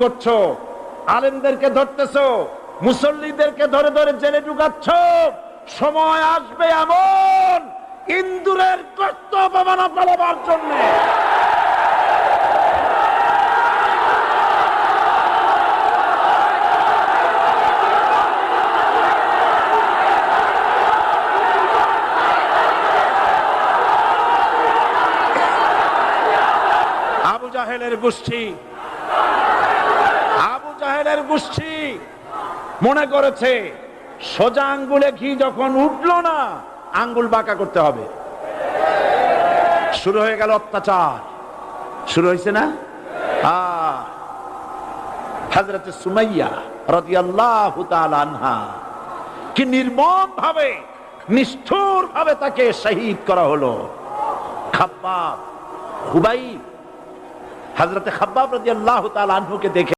করছো, আলেমদেরকে ধরতেছো, মুসল্লিদেরকে ধরে ধরে জেলে ঢুকাচ্ছ। সময় আসবে এমন ইন্দুরের কষ্ট অপমানা পালাবার জন্য আবু জাহেলের গোষ্ঠী মনে করেছে সোজা আঙ্গুলে ঘি যখন উঠলো না, আঙ্গুল বাঁকা করতে হবে। শুরু হয়ে গেল অত্যাচার, শুরু হয়েছে না? হযরত সুমাইয়া রাদিয়াল্লাহু তাআলা আনহা কি নির্মম ভাবে, নিষ্ঠুর ভাবে তাকে শহীদ করা হলো। খাব্বাব, খুবাইব, হযরত খাব্বাব রাদিয়াল্লাহু তাআলা আনহুকে দেখে